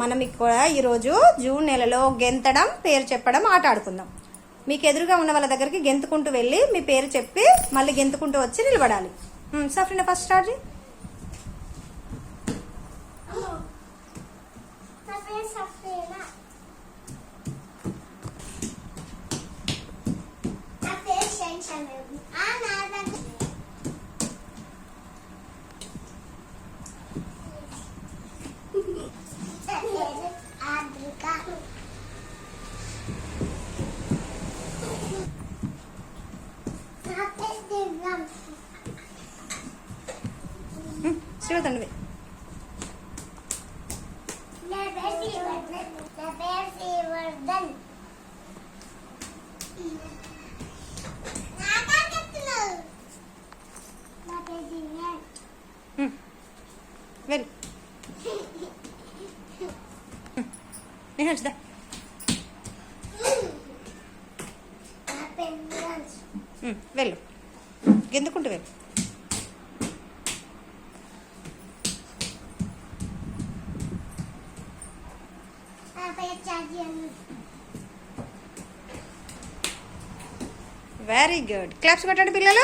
మనం ఇక్కడ ఈరోజు జూన్ నెలలో గెంతడం పేరు చెప్పడం ఆట ఆడుకుందాం. మీకు ఎదురుగా ఉన్న వాళ్ళ దగ్గరికి గెంతుకుంటూ వెళ్ళి మీ పేరు చెప్పి మళ్ళీ గెంతుకుంటూ వచ్చి నిలబడాలి. సఫ్రీనా ఫస్ట్ స్టార్ట్ చేయి. శ్రీవతండి వెళ్ళు నేహర్షిదా వెళ్ళు గెందుకుంటూ వెళ్ళు. Very good. క్లాప్స్ కొట్టండి పిల్లలు.